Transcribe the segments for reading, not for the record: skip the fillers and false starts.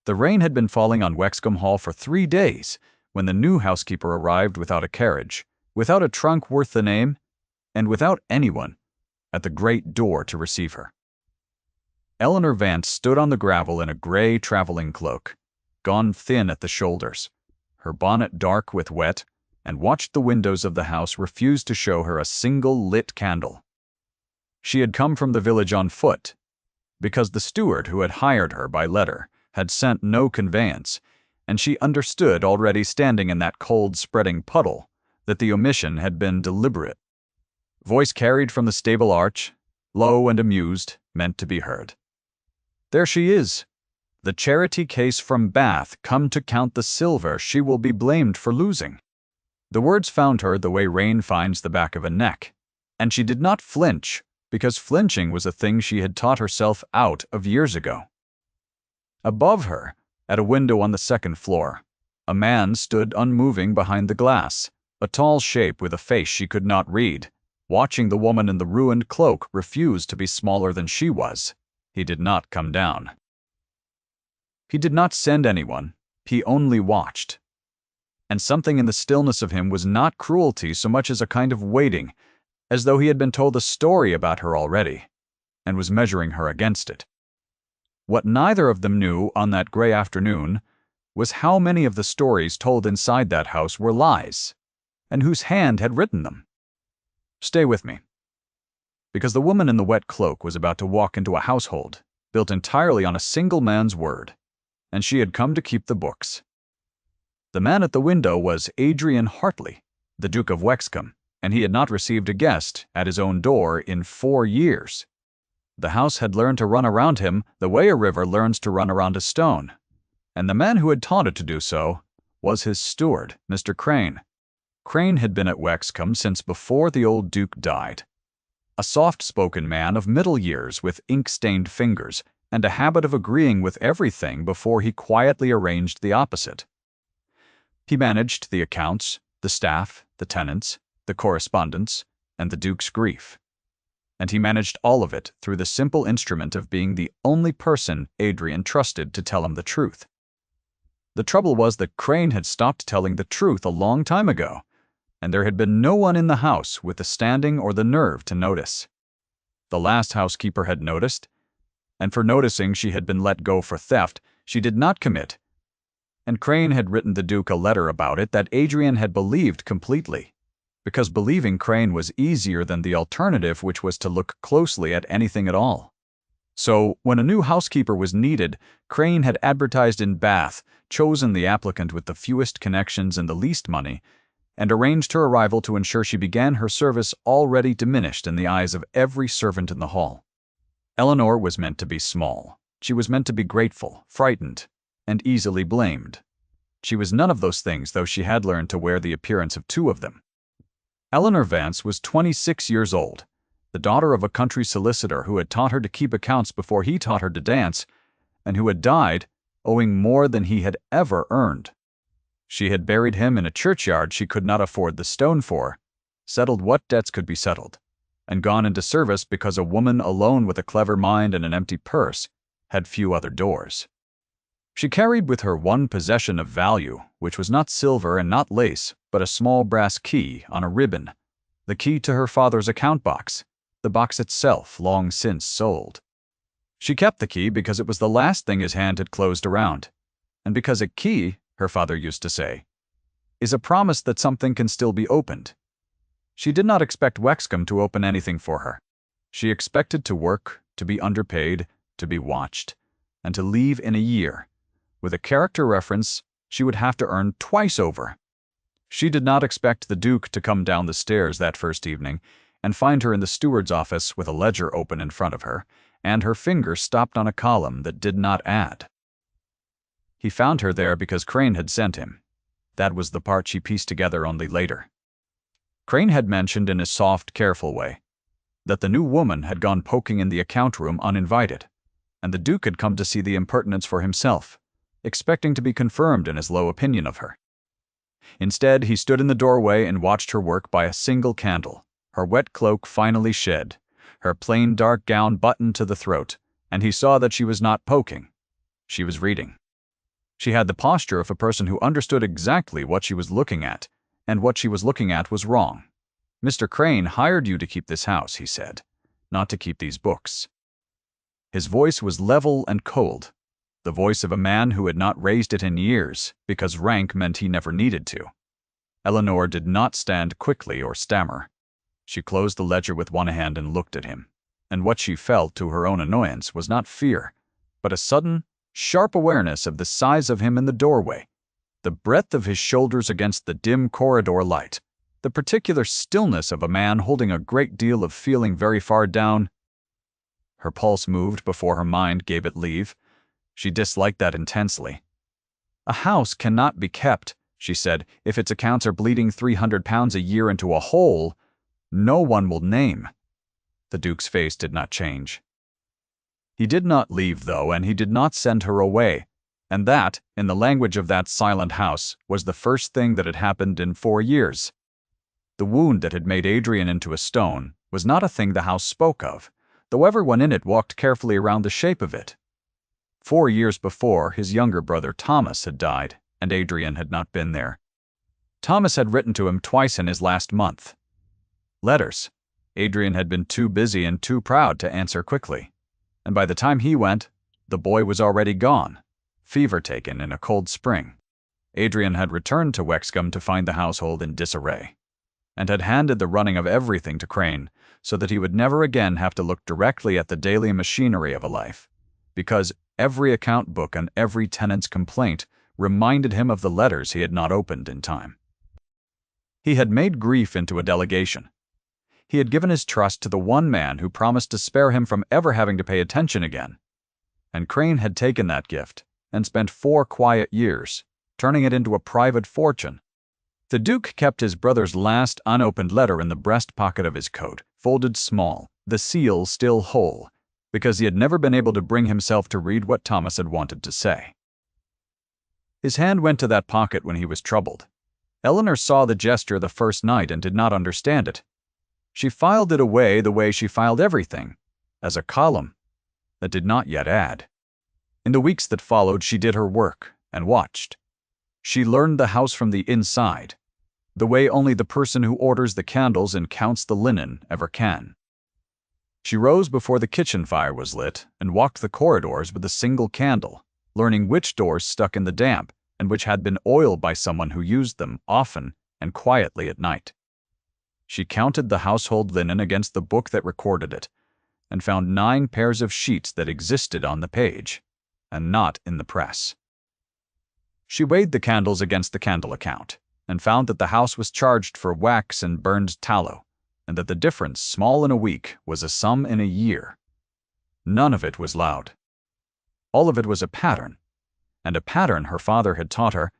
The rain had been falling on Wexcombe Hall for 3 days when the new housekeeper arrived without a carriage, without a trunk worth the name, and without anyone at the great door to receive her. Eleanor Vance stood on the gravel in a gray traveling cloak, gone thin at the shoulders, her bonnet dark with wet, and watched the windows of the house refuse to show her a single lit candle. She had come from the village on foot, because the steward who had hired her by letter had sent no conveyance, and she understood already standing in that cold spreading puddle that the omission had been deliberate. Voice carried from the stable arch, low and amused, meant to be heard. "There she is, the charity case from Bath, come to count the silver she will be blamed for losing." The words found her the way rain finds the back of a neck, and she did not flinch, because flinching was a thing she had taught herself out of years ago. Above her, at a window on the second floor, a man stood unmoving behind the glass, a tall shape with a face she could not read, watching the woman in the ruined cloak refuse to be smaller than she was. He did not come down. He did not send anyone, he only watched. And something in the stillness of him was not cruelty so much as a kind of waiting, as though he had been told a story about her already, and was measuring her against it. What neither of them knew on that gray afternoon was how many of the stories told inside that house were lies, and whose hand had written them. Stay with me. Because the woman in the wet cloak was about to walk into a household built entirely on a single man's word, and she had come to keep the books. The man at the window was Adrian Hartley, the Duke of Wexcombe, and he had not received a guest at his own door in 4 years. The house had learned to run around him the way a river learns to run around a stone, and the man who had taught it to do so was his steward, Mr. Crane. Crane had been at Wexcombe since before the old Duke died. A soft-spoken man of middle years with ink-stained fingers and a habit of agreeing with everything before he quietly arranged the opposite. He managed the accounts, the staff, the tenants, the correspondence, and the Duke's grief. And he managed all of it through the simple instrument of being the only person Adrian trusted to tell him the truth. The trouble was that Crane had stopped telling the truth a long time ago, and there had been no one in the house with the standing or the nerve to notice. The last housekeeper had noticed, and for noticing she had been let go for theft she did not commit, and Crane had written the Duke a letter about it that Adrian had believed completely, because believing Crane was easier than the alternative, which was to look closely at anything at all. So, when a new housekeeper was needed, Crane had advertised in Bath, chosen the applicant with the fewest connections and the least money, and arranged her arrival to ensure she began her service already diminished in the eyes of every servant in the hall. Eleanor was meant to be small. She was meant to be grateful, frightened, and easily blamed. She was none of those things, though she had learned to wear the appearance of 2 of them. Eleanor Vance was 26 years old, the daughter of a country solicitor who had taught her to keep accounts before he taught her to dance, and who had died owing more than he had ever earned. She had buried him in a churchyard she could not afford the stone for, settled what debts could be settled, and gone into service because a woman alone with a clever mind and an empty purse had few other doors. She carried with her one possession of value, which was not silver and not lace, but a small brass key on a ribbon, the key to her father's account box, the box itself long since sold. She kept the key because it was the last thing his hand had closed around, and because a key, her father used to say, is a promise that something can still be opened. She did not expect Wexcombe to open anything for her. She expected to work, to be underpaid, to be watched, and to leave in a year, with a character reference she would have to earn twice over. She did not expect the Duke to come down the stairs that first evening and find her in the steward's office with a ledger open in front of her, and her finger stopped on a column that did not add. He found her there because Crane had sent him. That was the part she pieced together only later. Crane had mentioned in his soft, careful way that the new woman had gone poking in the account room uninvited, and the Duke had come to see the impertinence for himself, expecting to be confirmed in his low opinion of her. Instead, he stood in the doorway and watched her work by a single candle, her wet cloak finally shed, her plain dark gown buttoned to the throat, and he saw that she was not poking. She was reading. She had the posture of a person who understood exactly what she was looking at, and what she was looking at was wrong. "Mr. Crane hired you to keep this house," he said, "not to keep these books." His voice was level and cold, the voice of a man who had not raised it in years, because rank meant he never needed to. Eleanor did not stand quickly or stammer. She closed the ledger with one hand and looked at him, and what she felt, to her own annoyance, was not fear, but a sudden, sharp awareness of the size of him in the doorway, the breadth of his shoulders against the dim corridor light, the particular stillness of a man holding a great deal of feeling very far down. Her pulse moved before her mind gave it leave. She disliked that intensely. "A house cannot be kept," she said, "if its accounts are bleeding £300 a year into a hole no one will name." The Duke's face did not change. He did not leave, though, and he did not send her away, and that, in the language of that silent house, was the first thing that had happened in 4 years. The wound that had made Adrian into a stone was not a thing the house spoke of, though everyone in it walked carefully around the shape of it. 4 years before, his younger brother Thomas had died, and Adrian had not been there. Thomas had written to him twice in his last month. Letters. Adrian had been too busy and too proud to answer quickly, and by the time he went, the boy was already gone, fever-taken in a cold spring. Adrian had returned to Wexcombe to find the household in disarray, and had handed the running of everything to Crane, so that he would never again have to look directly at the daily machinery of a life, because every account book and every tenant's complaint reminded him of the letters he had not opened in time. He had made grief into a delegation. He had given his trust to the one man who promised to spare him from ever having to pay attention again, and Crane had taken that gift and spent 4 quiet years, turning it into a private fortune. The Duke kept his brother's last unopened letter in the breast pocket of his coat, folded small, the seal still whole, because he had never been able to bring himself to read what Thomas had wanted to say. His hand went to that pocket when he was troubled. Eleanor saw the gesture the first night and did not understand it. She filed it away the way she filed everything, as a column that did not yet add. In the weeks that followed, she did her work and watched. She learned the house from the inside, the way only the person who orders the candles and counts the linen ever can. She rose before the kitchen fire was lit and walked the corridors with a single candle, learning which doors stuck in the damp and which had been oiled by someone who used them often and quietly at night. She counted the household linen against the book that recorded it, and found 9 pairs of sheets that existed on the page, and not in the press. She weighed the candles against the candle account, and found that the house was charged for wax and burned tallow, and that the difference, small in a week, was a sum in a year. None of it was loud. All of it was a pattern, and a pattern, her father had taught her,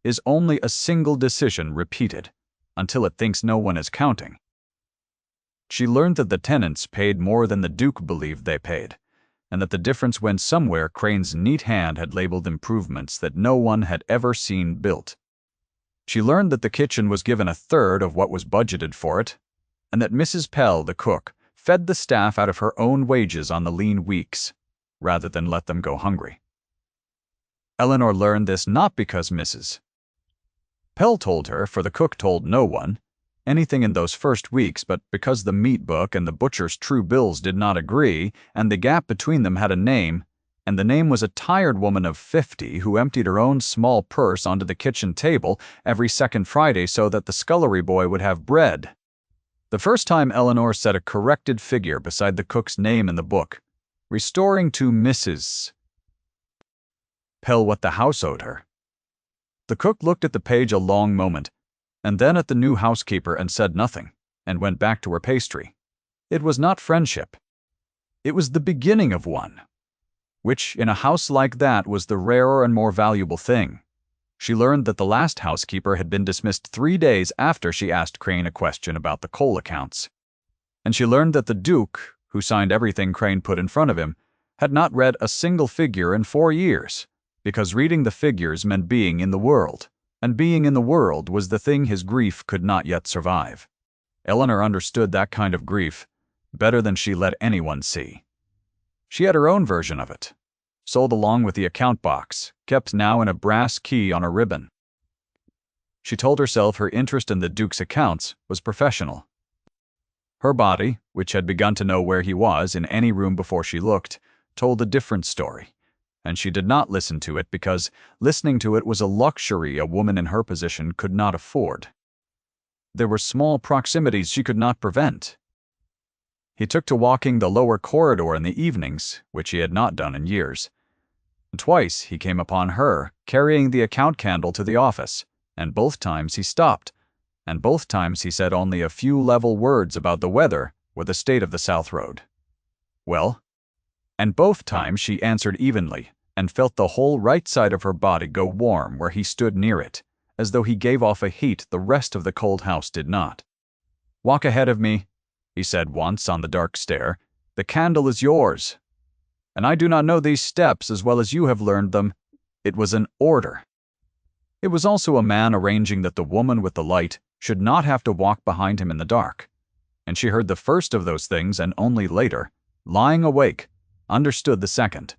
is only a single decision repeated, until it thinks no one is counting. She learned that the tenants paid more than the Duke believed they paid, and that the difference went somewhere Crane's neat hand had labeled improvements that no one had ever seen built. She learned that the kitchen was given 1/3 of what was budgeted for it, and that Mrs. Pell, the cook, fed the staff out of her own wages on the lean weeks, rather than let them go hungry. Eleanor learned this not because Mrs. Pell told her, for the cook told no one, anything in those first weeks, but because the meat book and the butcher's true bills did not agree, and the gap between them had a name, and the name was a tired woman of 50 who emptied her own small purse onto the kitchen table every second Friday so that the scullery boy would have bread. The first time Eleanor set a corrected figure beside the cook's name in the book, restoring to Mrs. Pell what the house owed her. The cook looked at the page a long moment, and then at the new housekeeper and said nothing, and went back to her pastry. It was not friendship. It was the beginning of one, which in a house like that was the rarer and more valuable thing. She learned that the last housekeeper had been dismissed 3 days after she asked Crane a question about the coal accounts. And she learned that the Duke, who signed everything Crane put in front of him, had not read a single figure in 4 years, because reading the figures meant being in the world, and being in the world was the thing his grief could not yet survive. Eleanor understood that kind of grief better than she let anyone see. She had her own version of it, sold along with the account box, kept now in a brass key on a ribbon. She told herself her interest in the Duke's accounts was professional. Her body, which had begun to know where he was in any room before she looked, told a different story, and she did not listen to it because listening to it was a luxury a woman in her position could not afford. There were small proximities she could not prevent. He took to walking the lower corridor in the evenings, which he had not done in years. Twice he came upon her, carrying the account candle to the office, and both times he stopped, and both times he said only a few level words about the weather or the state of the South Road. Well? And both times she answered evenly, and felt the whole right side of her body go warm where he stood near it, as though he gave off a heat the rest of the cold house did not. "Walk ahead of me," he said once on the dark stair. "The candle is yours. And I do not know these steps as well as you have learned them." It was an order. It was also a man arranging that the woman with the light should not have to walk behind him in the dark. And she heard the first of those things and only later, lying awake, understood the second.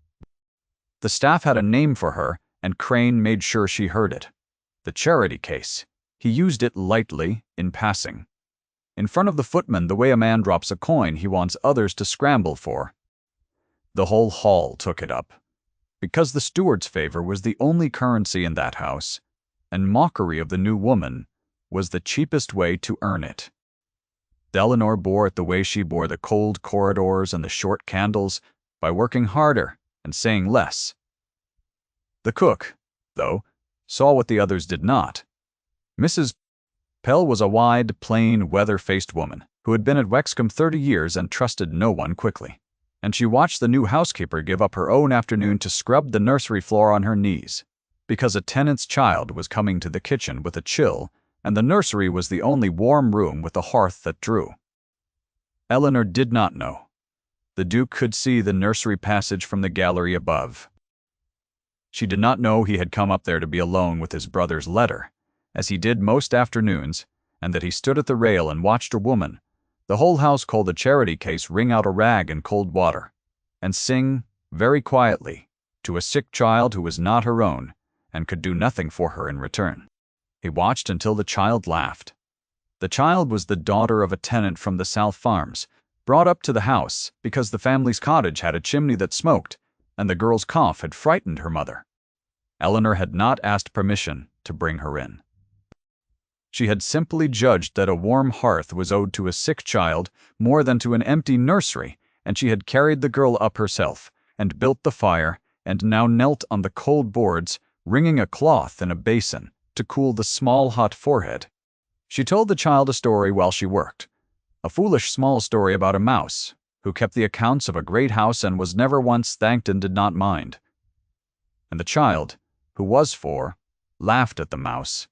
The staff had a name for her, and Crane made sure she heard it. The charity case. He used it lightly, in passing. In front of the footman, the way a man drops a coin he wants others to scramble for. The whole hall took it up, because the steward's favor was the only currency in that house, and mockery of the new woman was the cheapest way to earn it. Eleanor bore it the way she bore the cold corridors and the short candles, by working harder and saying less. The cook, though, saw what the others did not. Mrs. Pell was a wide, plain, weather-faced woman who had been at Wexcombe 30 years and trusted no one quickly, and she watched the new housekeeper give up her own afternoon to scrub the nursery floor on her knees, because a tenant's child was coming to the kitchen with a chill, and the nursery was the only warm room with a hearth that drew. Eleanor did not know. The Duke could see the nursery passage from the gallery above. She did not know he had come up there to be alone with his brother's letter, as he did most afternoons, and that he stood at the rail and watched a woman, the whole house called the charity case, wring out a rag in cold water, and sing, very quietly, to a sick child who was not her own, and could do nothing for her in return. He watched until the child laughed. The child was the daughter of a tenant from the South Farms, brought up to the house because the family's cottage had a chimney that smoked, and the girl's cough had frightened her mother. Eleanor had not asked permission to bring her in. She had simply judged that a warm hearth was owed to a sick child more than to an empty nursery, and she had carried the girl up herself, and built the fire, and now knelt on the cold boards, wringing a cloth in a basin to cool the small hot forehead. She told the child a story while she worked, a foolish small story about a mouse who kept the accounts of a great house and was never once thanked and did not mind. And the child, who was 4, laughed at the mouse,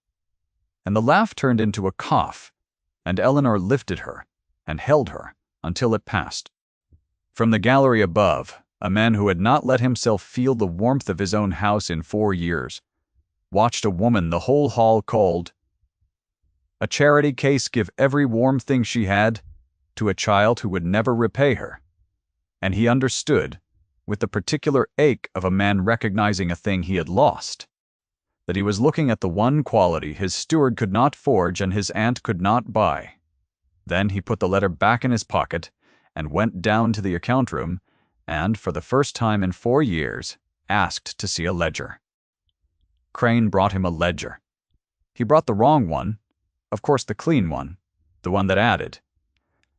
and the laugh turned into a cough, and Eleanor lifted her and held her until it passed. From the gallery above, a man who had not let himself feel the warmth of his own house in 4 years watched a woman the whole hall called a charity case give every warm thing she had to a child who would never repay her, and he understood, with the particular ache of a man recognizing a thing he had lost, that he was looking at the one quality his steward could not forge and his aunt could not buy. Then he put the letter back in his pocket and went down to the account room and, for the first time in 4 years, asked to see a ledger. Crane brought him a ledger. He brought the wrong one, of course the clean one, the one that added,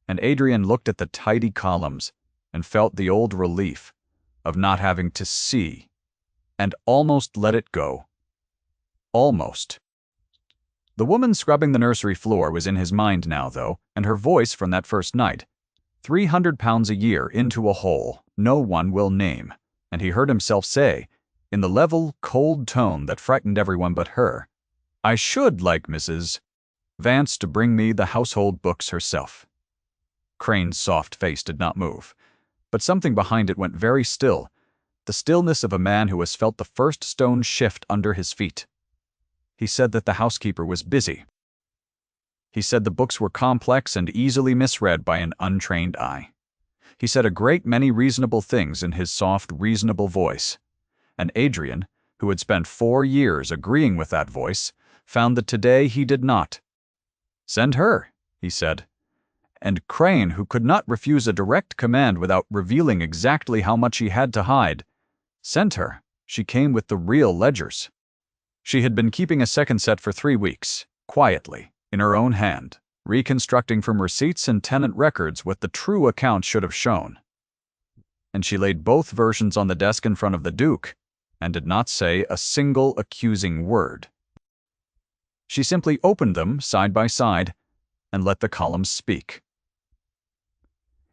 and Adrian looked at the tidy columns and felt the old relief of not having to see, and almost let it go. Almost. The woman scrubbing the nursery floor was in his mind now, though, and her voice from that first night. £300 a year into a hole no one will name, and he heard himself say, in the level, cold tone that frightened everyone but her, "I should like Mrs. Vance to bring me the household books herself." Crane's soft face did not move, but something behind it went very still, the stillness of a man who has felt the first stone shift under his feet. He said that the housekeeper was busy. He said the books were complex and easily misread by an untrained eye. He said a great many reasonable things in his soft, reasonable voice, and Adrian, who had spent 4 years agreeing with that voice, found that today he did not. "Send her," he said. And Crane, who could not refuse a direct command without revealing exactly how much he had to hide, sent her. She came with the real ledgers. She had been keeping a second set for 3 weeks, quietly, in her own hand, reconstructing from receipts and tenant records what the true account should have shown. And she laid both versions on the desk in front of the Duke, and did not say a single accusing word. She simply opened them side by side and let the columns speak.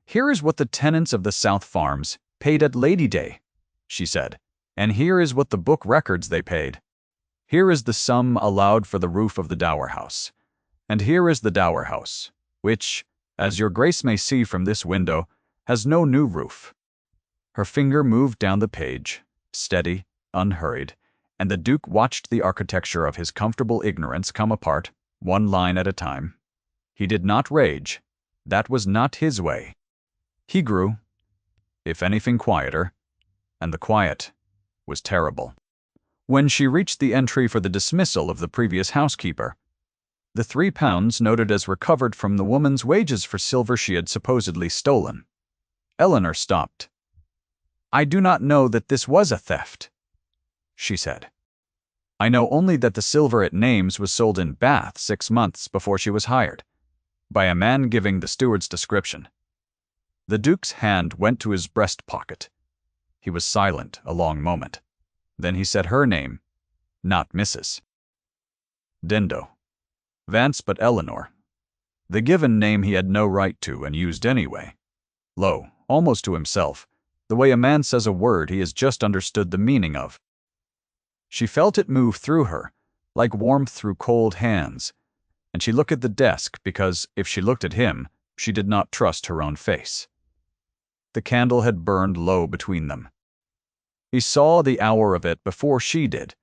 "Here is what the tenants of the South Farms paid at Lady Day," she said, "and here is what the book records they paid. Here is the sum allowed for the roof of the Dower House, and here is the Dower House, which, as your Grace may see from this window, has no new roof." Her finger moved down the page, steady, unhurried, and the Duke watched the architecture of his comfortable ignorance come apart, one line at a time. He did not rage. That was not his way. He grew, if anything, quieter, and the quiet was terrible. When she reached the entry for the dismissal of the previous housekeeper, the £3 noted as recovered from the woman's wages for silver she had supposedly stolen, Eleanor stopped. "I do not know that this was a theft," she said. "I know only that the silver it names was sold in Bath 6 months before she was hired, by a man giving the steward's description." The Duke's hand went to his breast pocket. He was silent a long moment. Then he said her name, not Mrs. Dindo. Vance but Eleanor. The given name he had no right to and used anyway. Low, almost to himself, the way a man says a word he has just understood the meaning of. She felt it move through her, like warmth through cold hands, and she looked at the desk because, if she looked at him, she did not trust her own face. The candle had burned low between them. He saw the hour of it before she did,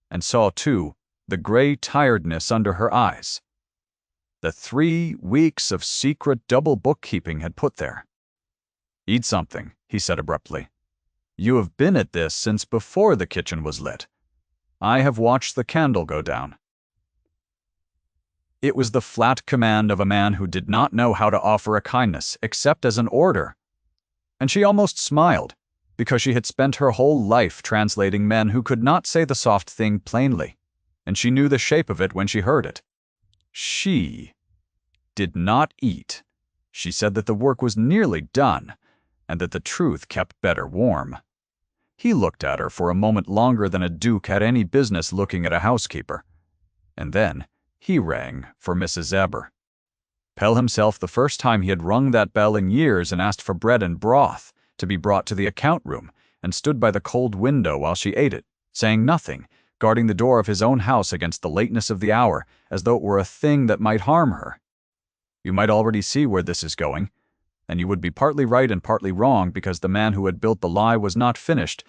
and saw, too, the gray tiredness under her eyes. The 3 weeks of secret double bookkeeping had put there. "Eat something," he said abruptly. "You have been at this since before the kitchen was lit. I have watched the candle go down." It was the flat command of a man who did not know how to offer a kindness except as an order. And she almost smiled, because she had spent her whole life translating men who could not say the soft thing plainly, and she knew the shape of it when she heard it. She did not eat. She said that the work was nearly done, and that the truth kept better warm. He looked at her for a moment longer than a duke had any business looking at a housekeeper. And then he rang for Mrs. Eber. Pell himself, the first time he had rung that bell in years and asked for bread and broth to be brought to the account room, and stood by the cold window while she ate it, saying nothing, guarding the door of his own house against the lateness of the hour, as though it were a thing that might harm her. You might already see where this is going, and you would be partly right and partly wrong, because the man who had built the lie was not finished,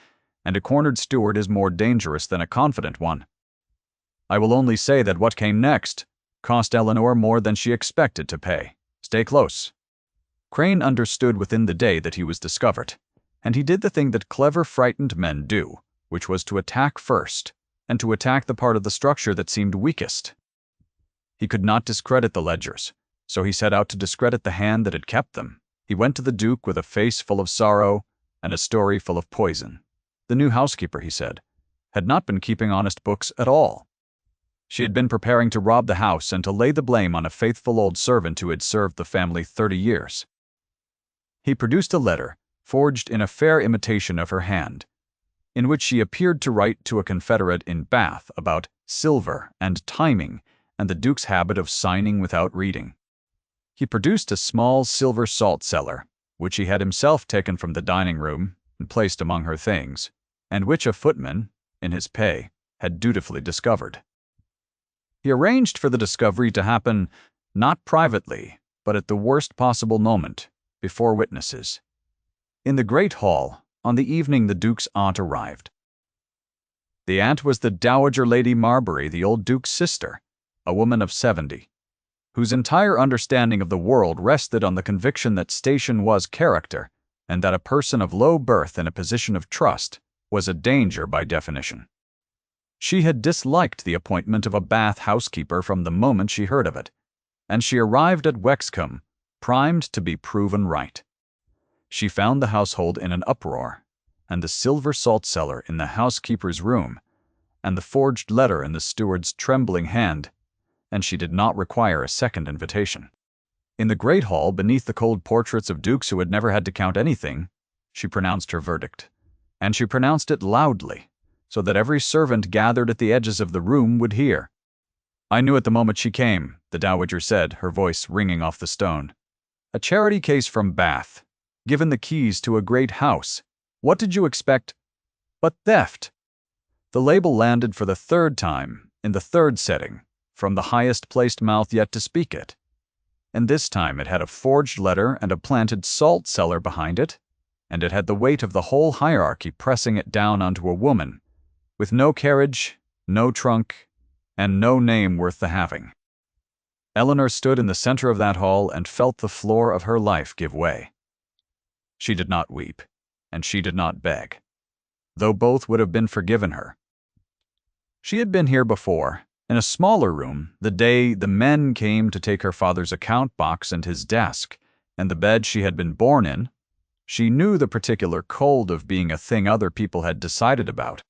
and a cornered steward is more dangerous than a confident one. I will only say that what came next cost Eleanor more than she expected to pay. Stay close. Crane understood within the day that he was discovered, and he did the thing that clever, frightened men do, which was to attack first, and to attack the part of the structure that seemed weakest. He could not discredit the ledgers, so he set out to discredit the hand that had kept them. He went to the Duke with a face full of sorrow and a story full of poison. The new housekeeper, he said, had not been keeping honest books at all. She had been preparing to rob the house and to lay the blame on a faithful old servant who had served the family 30 years. He produced a letter, forged in a fair imitation of her hand, in which she appeared to write to a confederate in Bath about silver and timing and the Duke's habit of signing without reading. He produced a small silver salt cellar, which he had himself taken from the dining room and placed among her things, and which a footman, in his pay, had dutifully discovered. He arranged for the discovery to happen not privately, but at the worst possible moment, before witnesses. In the great hall, on the evening the Duke's aunt arrived. The aunt was the Dowager Lady Marbury, the old Duke's sister, a woman of 70, whose entire understanding of the world rested on the conviction that station was character, and that a person of low birth in a position of trust was a danger by definition. She had disliked the appointment of a Bath housekeeper from the moment she heard of it, and she arrived at Wexcombe primed to be proven right. She found the household in an uproar, and the silver salt cellar in the housekeeper's room, and the forged letter in the steward's trembling hand, and she did not require a second invitation. In the great hall, beneath the cold portraits of dukes who had never had to count anything, she pronounced her verdict, and she pronounced it loudly, so that every servant gathered at the edges of the room would hear. "I knew it the moment she came," the dowager said, her voice ringing off the stone. "A charity case from Bath, given the keys to a great house. What did you expect but theft?" The label landed for the third time, in the third setting, from the highest-placed mouth yet to speak it. And this time it had a forged letter and a planted salt cellar behind it, and it had the weight of the whole hierarchy pressing it down onto a woman, with no carriage, no trunk, and no name worth the having. Eleanor stood in the center of that hall and felt the floor of her life give way. She did not weep, and she did not beg, though both would have been forgiven her. She had been here before, in a smaller room, the day the men came to take her father's account box and his desk, and the bed she had been born in. She knew the particular cold of being a thing other people had decided about.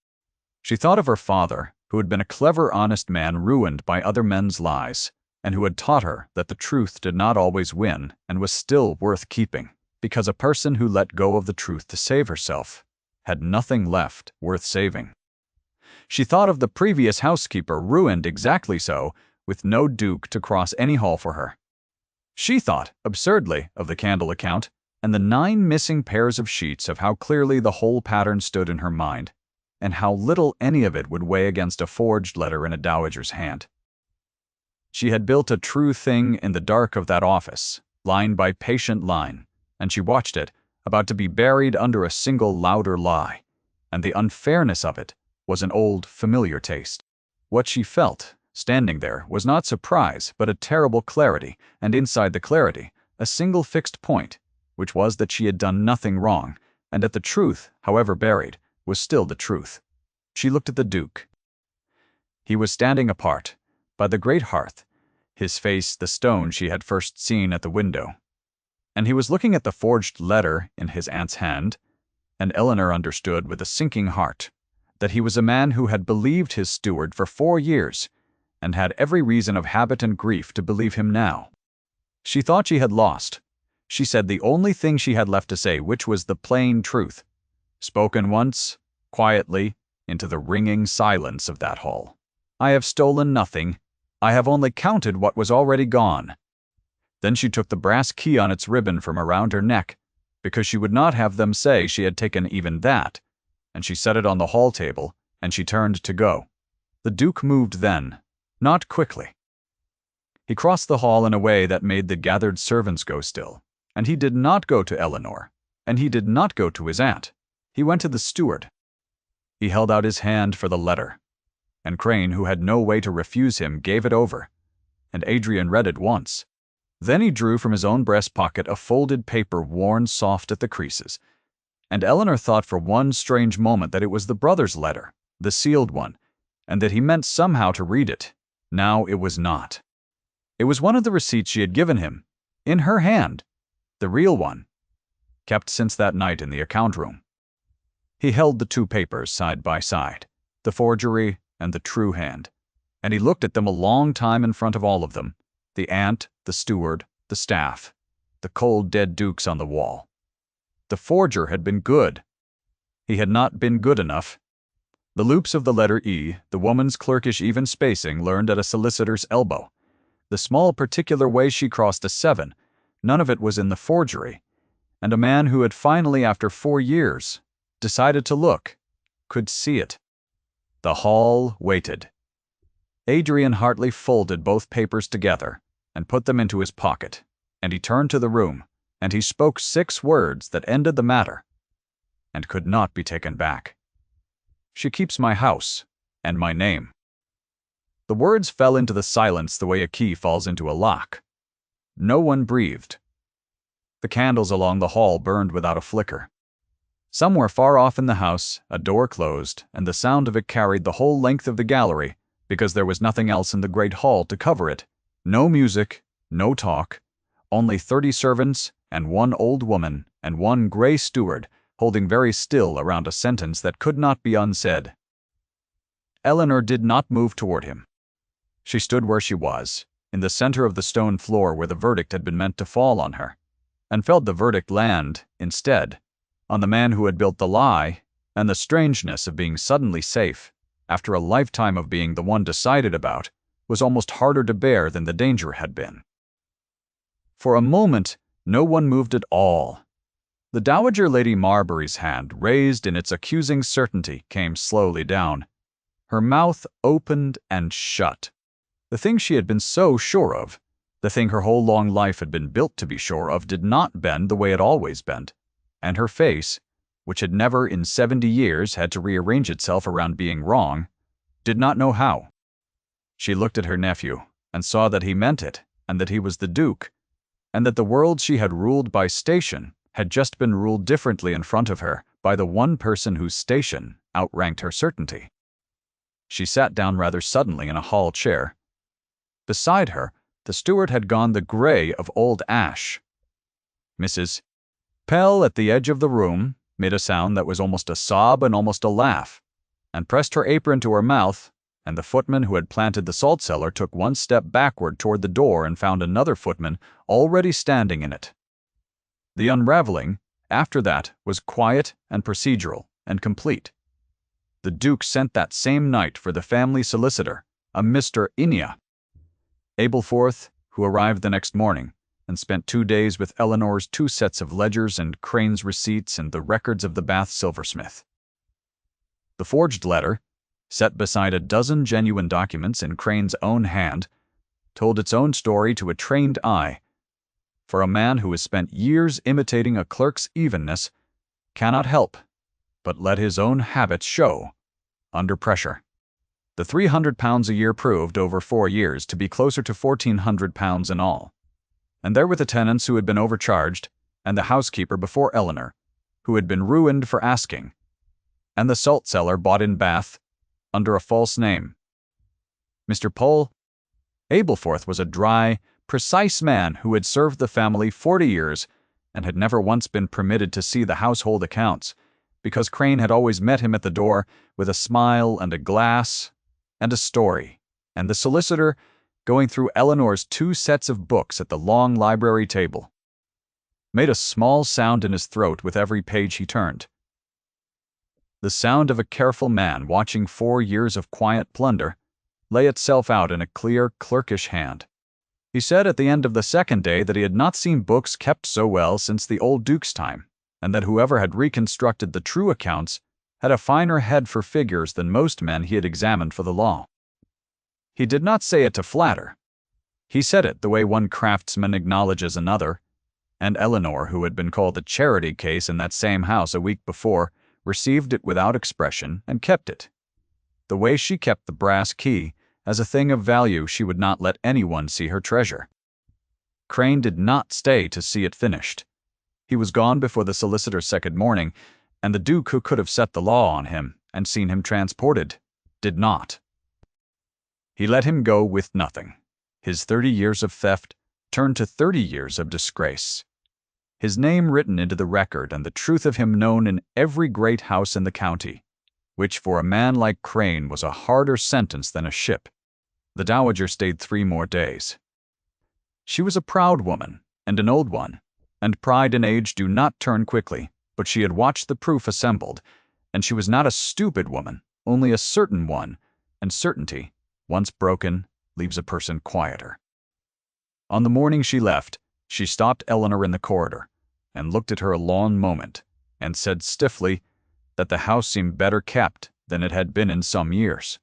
She thought of her father, who had been a clever, honest man ruined by other men's lies, and who had taught her that the truth did not always win and was still worth keeping, because a person who let go of the truth to save herself had nothing left worth saving. She thought of the previous housekeeper, ruined exactly so, with no duke to cross any hall for her. She thought, absurdly, of the candle account, and the 9 missing pairs of sheets, of how clearly the whole pattern stood in her mind, and how little any of it would weigh against a forged letter in a dowager's hand. She had built a true thing in the dark of that office, line by patient line, and she watched it, about to be buried under a single louder lie, and the unfairness of it was an old, familiar taste. What she felt, standing there, was not surprise, but a terrible clarity, and inside the clarity, a single fixed point, which was that she had done nothing wrong, and that the truth, however buried, was still the truth. She looked at the Duke. He was standing apart, by the great hearth, his face the stone she had first seen at the window. And he was looking at the forged letter in his aunt's hand, and Eleanor understood with a sinking heart that he was a man who had believed his steward for 4 years, and had every reason of habit and grief to believe him now. She thought she had lost. She said the only thing she had left to say, which was the plain truth, spoken once, quietly, into the ringing silence of that hall. "I have stolen nothing. I have only counted what was already gone." Then she took the brass key on its ribbon from around her neck, because she would not have them say she had taken even that, and she set it on the hall table, and she turned to go. The Duke moved then, not quickly. He crossed the hall in a way that made the gathered servants go still, and he did not go to Eleanor, and he did not go to his aunt. He went to the steward. He held out his hand for the letter, and Crane, who had no way to refuse him, gave it over, and Adrian read it once. Then he drew from his own breast pocket a folded paper worn soft at the creases, and Eleanor thought for one strange moment that it was the brother's letter, the sealed one, and that he meant somehow to read it. Now it was not. It was one of the receipts she had given him, in her hand, the real one, kept since that night in the account room. He held the 2 papers side by side, the forgery and the true hand, and he looked at them a long time in front of all of them, the aunt, the steward, the staff, the cold dead dukes on the wall. The forger had been good. He had not been good enough. The loops of the letter E, the woman's clerkish even spacing learned at a solicitor's elbow, the small particular way she crossed a 7, none of it was in the forgery, and a man who had finally, after 4 years, decided to look, could see it. The hall waited. Adrian Hartley folded both papers together and put them into his pocket, and he turned to the room, and he spoke 6 words that ended the matter, and could not be taken back. "She keeps my house, and my name." The words fell into the silence the way a key falls into a lock. No one breathed. The candles along the hall burned without a flicker. Somewhere far off in the house, a door closed, and the sound of it carried the whole length of the gallery, because there was nothing else in the great hall to cover it. No music, no talk, only 30 servants and one old woman and one gray steward holding very still around a sentence that could not be unsaid. Eleanor did not move toward him. She stood where she was, in the center of the stone floor where the verdict had been meant to fall on her, and felt the verdict land, instead, on the man who had built the lie, and the strangeness of being suddenly safe, after a lifetime of being the one decided about, was almost harder to bear than the danger had been. For a moment, no one moved at all. The Dowager Lady Marbury's hand, raised in its accusing certainty, came slowly down. Her mouth opened and shut. The thing she had been so sure of, the thing her whole long life had been built to be sure of, did not bend the way it always bent, and her face, which had never in 70 years had to rearrange itself around being wrong, did not know how. She looked at her nephew, and saw that he meant it, and that he was the Duke, and that the world she had ruled by station had just been ruled differently in front of her by the one person whose station outranked her certainty. She sat down rather suddenly in a hall chair. Beside her, the steward had gone the gray of old ash. Mrs. Pell, at the edge of the room, made a sound that was almost a sob and almost a laugh, and pressed her apron to her mouth, and the footman who had planted the salt cellar took one step backward toward the door and found another footman already standing in it. The unraveling, after that, was quiet and procedural and complete. The Duke sent that same night for the family solicitor, a Mr. Inia. Aberforth, who arrived the next morning, and spent 2 days with Eleanor's 2 sets of ledgers and Crane's receipts and the records of the Bath silversmith. The forged letter, set beside a dozen genuine documents in Crane's own hand, told its own story to a trained eye. For a man who has spent years imitating a clerk's evenness cannot help but let his own habits show under pressure. The £300 a year proved, over 4 years, to be closer to £1,400 in all. And there were the tenants who had been overcharged, and the housekeeper before Eleanor, who had been ruined for asking, and the salt cellar bought in Bath under a false name. Mr. Pole Aberforth was a dry, precise man who had served the family 40 years and had never once been permitted to see the household accounts, because Crane had always met him at the door with a smile and a glass and a story, and the solicitor, going through Eleanor's 2 sets of books at the long library table, made a small sound in his throat with every page he turned. The sound of a careful man watching 4 years of quiet plunder lay itself out in a clear, clerkish hand. He said at the end of the second day that he had not seen books kept so well since the old Duke's time, and that whoever had reconstructed the true accounts had a finer head for figures than most men he had examined for the law. He did not say it to flatter. He said it the way one craftsman acknowledges another, and Eleanor, who had been called a charity case in that same house a week before, received it without expression and kept it, the way she kept the brass key, as a thing of value she would not let anyone see her treasure. Crane did not stay to see it finished. He was gone before the solicitor's second morning, and the Duke, who could have set the law on him and seen him transported, did not. He let him go with nothing. His 30 years of theft turned to 30 years of disgrace. His name written into the record and the truth of him known in every great house in the county, which for a man like Crane was a harder sentence than a ship. The Dowager stayed 3 more days. She was a proud woman, and an old one, and pride and age do not turn quickly, but she had watched the proof assembled, and she was not a stupid woman, only a certain one, and certainty, once broken, leaves a person quieter. On the morning she left, she stopped Eleanor in the corridor, and looked at her a long moment, and said stiffly that the house seemed better kept than it had been in some years.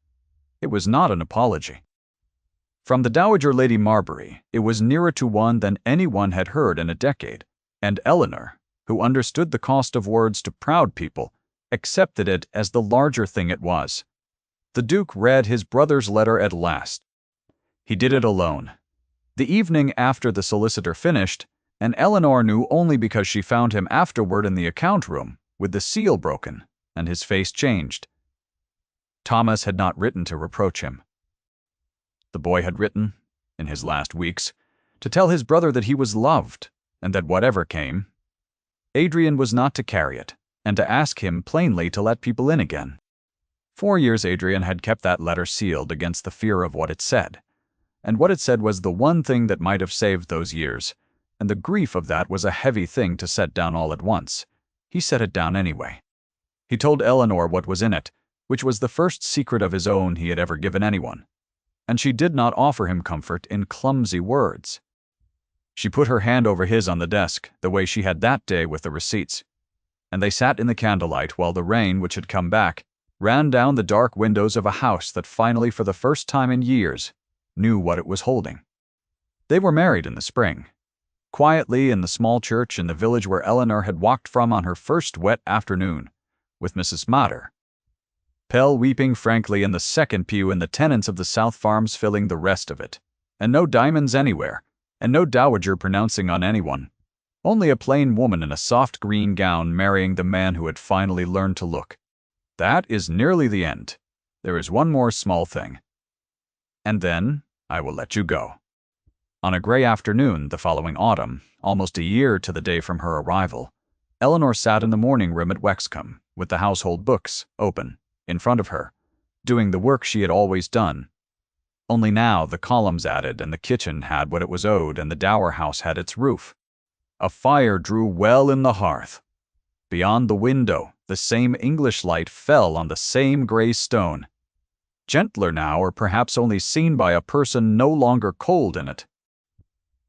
It was not an apology. From the Dowager Lady Marbury, it was nearer to one than anyone had heard in a decade, and Eleanor, who understood the cost of words to proud people, accepted it as the larger thing it was. The Duke read his brother's letter at last. He did it alone, the evening after the solicitor finished, and Eleanor knew only because she found him afterward in the account room, with the seal broken, and his face changed. Thomas had not written to reproach him. The boy had written, in his last weeks, to tell his brother that he was loved, and that whatever came, Adrian was not to carry it, and to ask him plainly to let people in again. 4 years Adrian had kept that letter sealed against the fear of what it said, and what it said was the one thing that might have saved those years, and the grief of that was a heavy thing to set down all at once. He set it down anyway. He told Eleanor what was in it, which was the first secret of his own he had ever given anyone, and she did not offer him comfort in clumsy words. She put her hand over his on the desk, the way she had that day with the receipts, and they sat in the candlelight while the rain, which had come back, ran down the dark windows of a house that finally, for the first time in years, knew what it was holding. They were married in the spring, quietly in the small church in the village where Eleanor had walked from on her first wet afternoon, with Mrs. Mater, Pell weeping frankly in the second pew and the tenants of the South Farms filling the rest of it, and no diamonds anywhere, and no dowager pronouncing on anyone, only a plain woman in a soft green gown marrying the man who had finally learned to look. That is nearly the end. There is one more small thing. And then I will let you go. On a gray afternoon the following autumn, almost a year to the day from her arrival, Eleanor sat in the morning room at Wexcombe, with the household books open, in front of her, doing the work she had always done. Only now the columns added, and the kitchen had what it was owed, and the dower house had its roof. A fire drew well in the hearth. Beyond the window, the same English light fell on the same gray stone, gentler now, or perhaps only seen by a person no longer cold in it.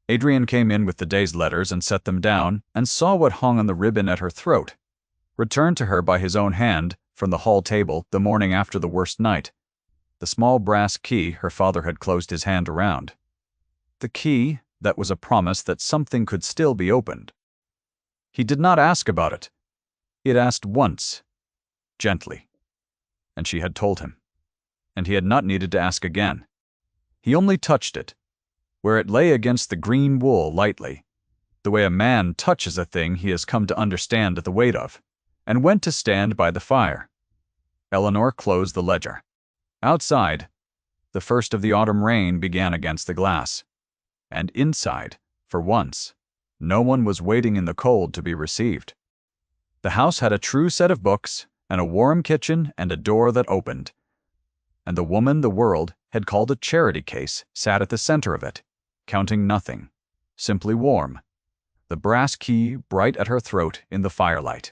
Adrian came in with the day's letters and set them down, and saw what hung on the ribbon at her throat, returned to her by his own hand, from the hall table, the morning after the worst night, the small brass key her father had closed his hand around. The key that was a promise that something could still be opened. He did not ask about it. He had asked once, gently, and she had told him, and he had not needed to ask again. He only touched it, where it lay against the green wool lightly, the way a man touches a thing he has come to understand the weight of, and went to stand by the fire. Eleanor closed the ledger. Outside, the first of the autumn rain began against the glass, and inside, for once, no one was waiting in the cold to be received. The house had a true set of books, and a warm kitchen, and a door that opened. And the woman the world had called a charity case sat at the center of it, counting nothing, simply warm, the brass key bright at her throat in the firelight.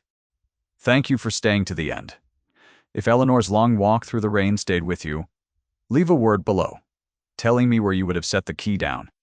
Thank you for staying to the end. If Eleanor's long walk through the rain stayed with you, leave a word below, telling me where you would have set the key down.